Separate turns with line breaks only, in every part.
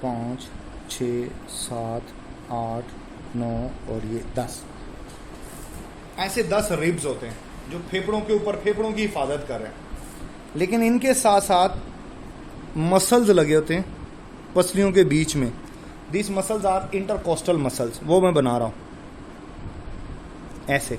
5, 6, 7, 8, 9 और ये 10। ऐसे 10 रिब्स होते हैं जो फेफड़ों के ऊपर फेफड़ों की हिफाजत कर रहे हैं। लेकिन इनके साथ साथ मसल्स लगे होते हैं पसलियों के बीच में। This muscles are intercostal muscles, वो मैं बना रहा हूं ऐसे।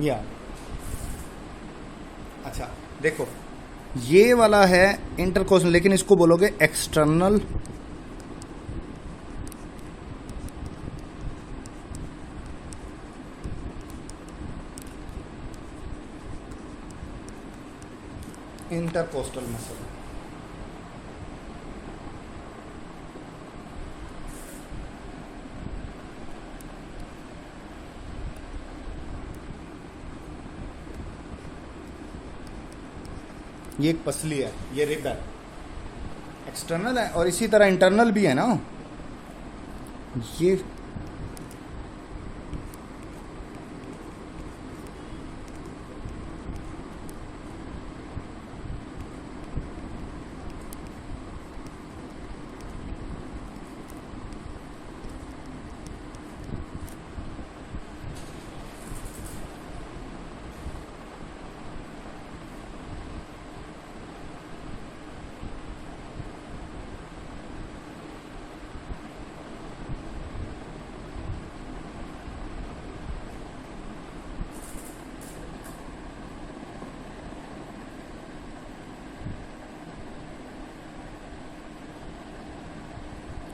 या अच्छा देखो, ये वाला है इंटरकोस्टल, लेकिन इसको बोलोगे एक्सटर्नल इंटरकोस्टल मसल। ये एक पसली है, ये रिब है, एक्सटर्नल है, और इसी तरह इंटरनल भी है ना ये।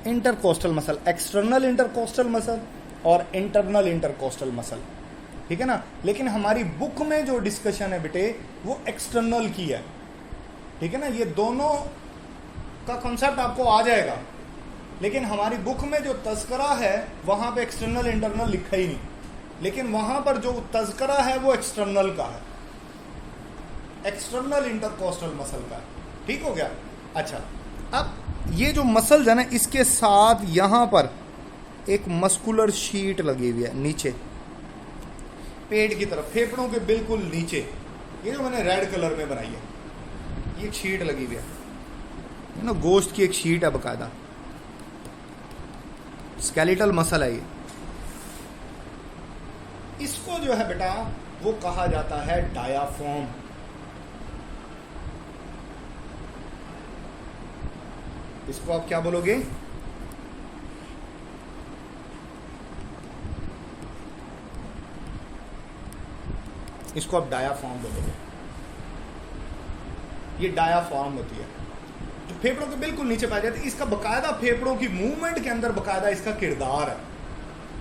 Intercostal muscle, external intercostal muscle और इंटरनल इंटरकोस्टल मसल, ठीक है ना। लेकिन हमारी बुक में जो डिस्कशन है बेटे वो एक्सटर्नल की है, ठीक है ना। ये दोनों का कॉन्सेप्ट आपको आ जाएगा, लेकिन हमारी बुक में जो तस्करा है वहां पे एक्सटर्नल इंटरनल लिखा ही नहीं, लेकिन वहां पर जो तस्करा है वो एक्सटर्नल का है, एक्सटर्नल इंटरकोस्टल मसल का है, ठीक हो गया। अच्छा, अब ये जो मसल्स है ना, इसके साथ यहां पर एक मस्कुलर शीट लगी हुई है नीचे पेट की तरफ, फेफड़ों के बिल्कुल नीचे। ये जो मैंने रेड कलर में बनाई है, ये एक शीट लगी हुई है ना, गोश्त की एक शीट है बकायदा, स्केलेटल मसल है ये। इसको जो है बेटा वो कहा जाता है डायाफ्राम। इसको आप क्या बोलोगे? इसको आप डायाफ्राम बोलोगे। ये डायाफ्राम होती है जो फेफड़ों के बिल्कुल नीचे पाई जाती है। इसका बकायदा फेफड़ों की मूवमेंट के अंदर बकायदा इसका किरदार है।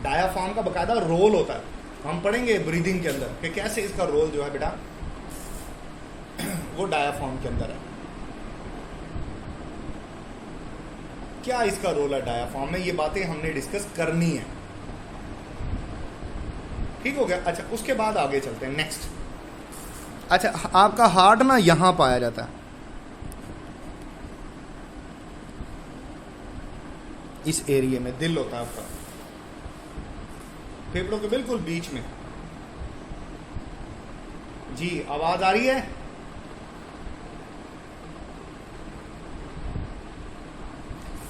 डायाफ्राम का बकायदा रोल होता है, हम पढ़ेंगे ब्रीदिंग के अंदर कि कैसे इसका रोल जो है बेटा वो डायाफ्राम के अंदर है। क्या इसका रोल है डायाफ्राम में, ये बातें हमने डिस्कस करनी है, ठीक हो गया। अच्छा, उसके बाद आगे चलते हैं नेक्स्ट। अच्छा, आपका हार्ट ना यहां पाया जाता है, इस एरिया में दिल होता है आपका, फेफड़ों के बिल्कुल बीच में। जी आवाज आ रही है?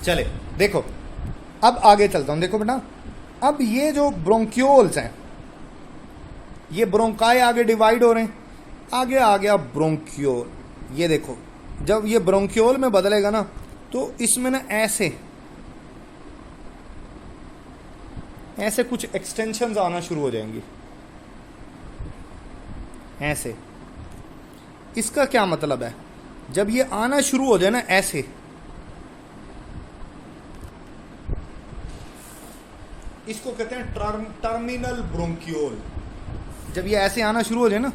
चले देखो, अब आगे चलता हूं। देखो बेटा, अब ये जो ब्रोंक्यूल्स हैं, ये ब्रोंकाई आगे डिवाइड हो रहे हैं, आगे आ गया ब्रोंक्यूल। ये देखो, जब ये ब्रोंक्यूल में बदलेगा ना तो इसमें ना ऐसे ऐसे कुछ एक्सटेंशंस आना शुरू हो जाएंगी, ऐसे। इसका क्या मतलब है? जब ये आना शुरू हो जाए ना ऐसे, इसको कहते हैं टर्मिनल ब्रोंक्यूल। जब ये ऐसे आना शुरू हो जाए ना,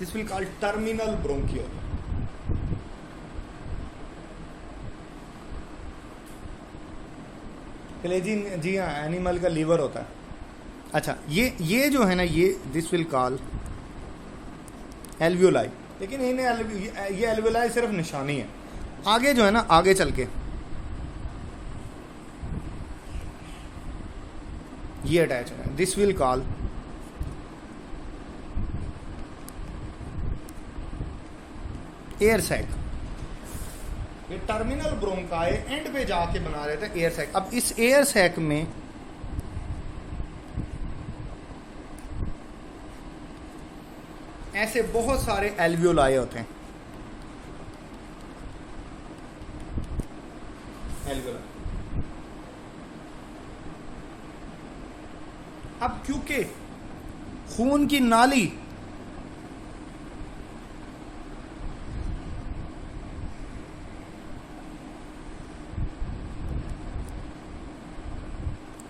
this will called terminal bronchiole. जी हाँ, एनिमल का लीवर होता है। अच्छा, ये जो है ना, ये दिस विल कॉल एल्वियोलाई, लेकिन इन्हें ये एल्वियोलाई सिर्फ निशानी है। आगे जो है ना, आगे चल के ये अटैच है, this will call air sac. ये टर्मिनल ब्रोंकाई एंड पे जाके बना रहे थे एयर सैक। अब इस एयर सैक में ऐसे बहुत सारे एल्वियोलाई होते हैं। एल्वियोलाई, अब क्योंकि खून की नाली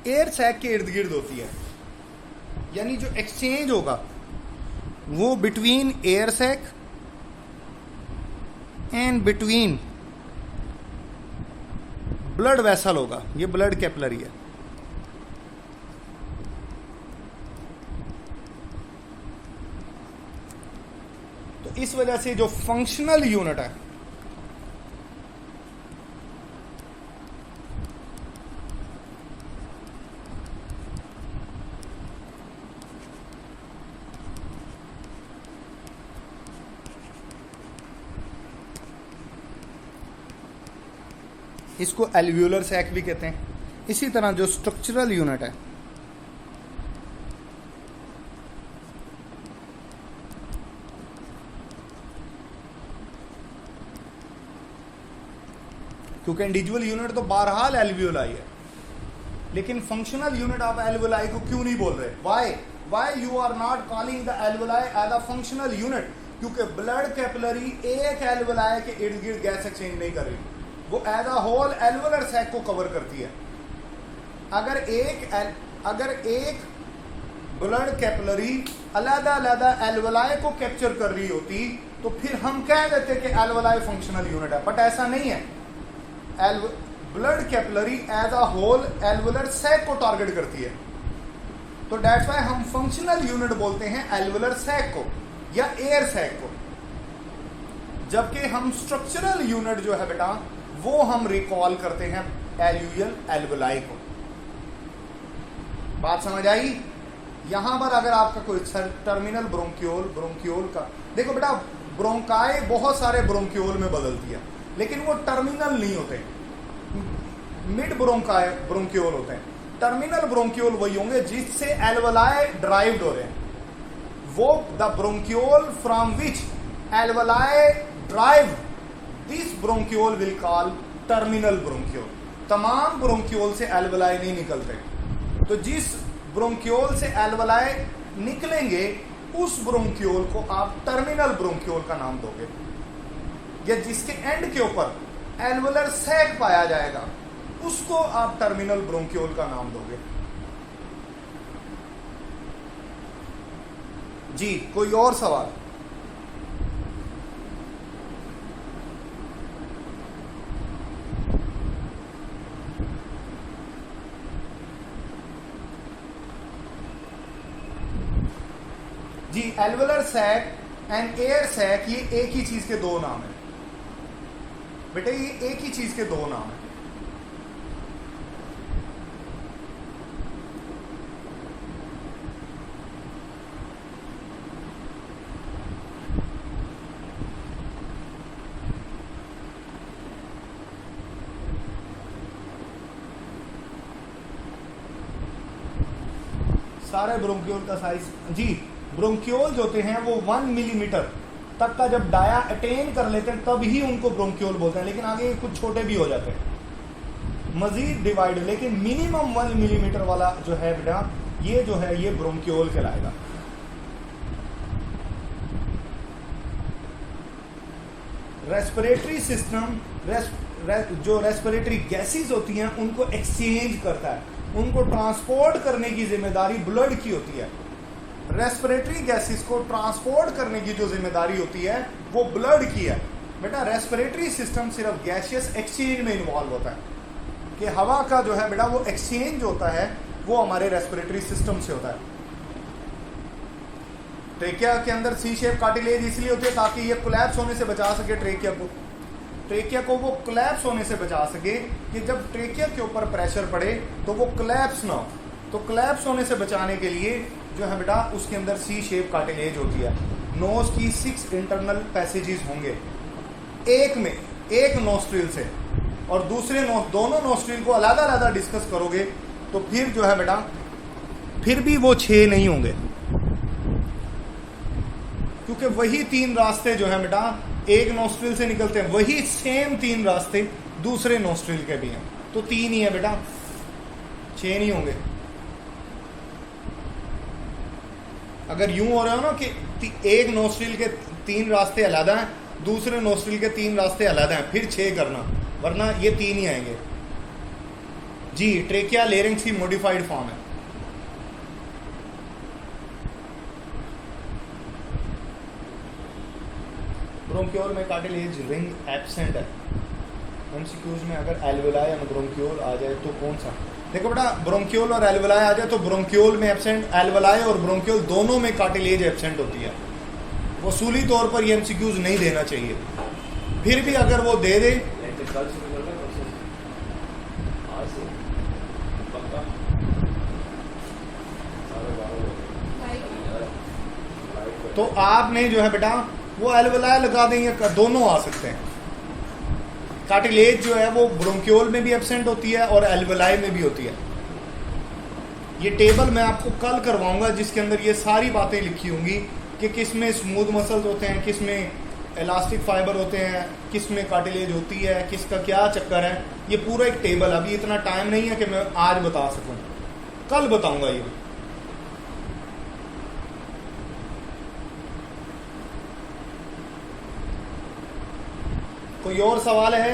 एयर सैक के इर्द गिर्द होती है, यानी जो एक्सचेंज होगा वो between air sac and between blood vessel होगा। ये ब्लड कैपिलरी है। तो इस वजह से जो फंक्शनल यूनिट है, इसको एल्वियोलर सैक भी कहते हैं। इसी तरह जो स्ट्रक्चरल यूनिट है, क्योंकि इंडिविजुअल यूनिट तो बहरहाल एल्वियोलाई है, लेकिन फंक्शनल यूनिट आप एल्वियोलाई को क्यों नहीं बोल रहे? Why you are not calling the alveoli as a functional unit? क्योंकि ब्लड कैपिलरी एक एल्वियोलाई के इर्द गिर्द गैस एक्सचेंज नहीं कर रही, वो as a whole alveolar sac को कवर करती है। अगर एक ब्लड कैपिलरी अलग-अलग एल्वुलाई को कैप्चर कर रही होती तो फिर हम कह देते कि एल्वुलाई फंक्शनल यूनिट है, बट ऐसा नहीं है। Blood capillary as a whole alveolar sac को टारगेट करती है, तो दैट्स व्हाई हम फंक्शनल यूनिट बोलते हैं एल्वुलर सैक को या एयर सैक को, जबकि हम स्ट्रक्चरल यूनिट जो है बेटा वो हम रिकॉल करते हैं एल्यूयल एल्वुलाई को। बात समझ आई? यहां पर अगर आपका कोई टर्मिनल ब्रोंकियोल का देखो बेटा, ब्रोंकाई बहुत सारे ब्रोंकियोल में बदलती है, लेकिन वो टर्मिनल नहीं होते, मिड ब्रोंकियोल होते हैं। टर्मिनल ब्रोंकियोल वही होंगे जिससे एल्वुलाई ड्राइव्ड हो रहे हैं। वो the bronchiole from which alveoli drive this bronchiole will call terminal bronchiole. तमाम ब्रोंकियोल से एल्वुलाई नहीं निकलते, तो जिस ब्रोंकियोल से एल्वुलाई निकलेंगे उस ब्रोंकियोल को आप टर्मिनल ब्रोंकियोल का नाम दोगे, या जिसके एंड के ऊपर एल्वुलर सैक पाया जाएगा उसको आप टर्मिनल ब्रोंकियोल का नाम दोगे। जी, कोई और सवाल? जी, alveolar sac and air sac ये एक ही चीज के दो नाम है बेटे, ये एक ही चीज के दो नाम है। सारे ब्रोंकियोल का साइज, जी ब्रोंकियोल जो होते हैं वो 1 मिलीमीटर तक का जब डाया अटेन कर लेते हैं तब ही उनको ब्रोंकियोल बोलते हैं, लेकिन आगे कुछ छोटे भी हो जाते हैं, मजीद डिवाइड, लेकिन मिनिमम 1 मिलीमीटर वाला जो है बेटा ये जो है ये ब्रोंकियोल कहलाएगा। रेस्पिरेटरी सिस्टम जो रेस्पिरेटरी गैसेस होती हैं उनको एक्सचेंज करता है, उनको ट्रांसपोर्ट करने की जिम्मेदारी ब्लड की होती है। रेस्पिरेटरी गैसेस को ट्रांसपोर्ट करने की जो जिम्मेदारी होती है वो ब्लड की है। बेटा रेस्पिरेटरी सिस्टम सिर्फ गैसियस एक्सचेंज में इन्वॉल्व होता है, कि हवा का जो है बेटा वो एक्सचेंज होता है वो हमारे रेस्पिरेटरी सिस्टम से होता है। ट्रेकिया के अंदर सी शेप कार्टिलेज इसलिए होती है ताकि ये कोलैप्स होने से बचा सके ट्रेकिया को वो कोलैप्स होने से बचा सके, कि जब ट्रेकिया के ऊपर प्रेशर पड़े तो वो कोलैप्स ना हो। तो कोलैप्स होने से बचाने के लिए जो है बेटा उसके अंदर सी शेप कार्टिलेज होती है। नोज की 6 इंटरनल पैसेजेस होंगे, एक नोस्ट्रिल से, और दूसरे दोनों नोस्ट्रिल को अलग अलग डिस्कस करोगे तो फिर जो है बेटा फिर भी वो 6 नहीं होंगे, क्योंकि वही 3 रास्ते जो है बेटा एक नोस्ट्रिल से निकलते हैं, वही सेम 3 रास्ते दूसरे नोस्ट्रिल के भी हैं, तो 3 ही है बेटा, 6 नहीं होंगे। अगर यूं हो रहा हो ना कि एक नोस्ट्रिल के 3 रास्ते अलग हैं, दूसरे नोस्ट्रिल के 3 रास्ते अलग हैं, फिर 6 करना, वरना ये 3 ही आएंगे जी। ट्रेकिया लेरिंग्स की मॉडिफाइड फॉर्म है। ब्रोंकियोल में कार्टिलेज रिंग एब्सेंट है। एमसीक्यूज में अगर एल्वेलाई और ब्रोंकियोल आ जाए तो कौन सा? देखो बेटा ब्रोंकियोल और एल्वेलाई आ जाए तो ब्रोंकियोल में एब्सेंट, एल्वेलाई और ब्रोंकियोल दोनों में कार्टिलेज एब्सेंट होती है। वसूली तौर पर ये एमसीक्यूज नहीं देना चाहिए, फिर भी अगर वो दे दे तो आपने जो है बेटा वो एल्वेलाई लगा देंगे, दोनों आ सकते हैं। कार्टिलेज जो है वो ब्रोंकियोल में भी एब्सेंट होती है और एल्वेलाई में भी होती है। ये टेबल मैं आपको कल करवाऊंगा जिसके अंदर ये सारी बातें लिखी होंगी कि किस में स्मूथ मसल्स होते हैं, किस में इलास्टिक फाइबर होते हैं, किस में कार्टिलेज होती है, किसका क्या चक्कर है। ये पूरा एक टेबल, अभी इतना टाइम नहीं है कि मैं आज बता सकूं, कल बताऊंगा ये। कोई और सवाल है?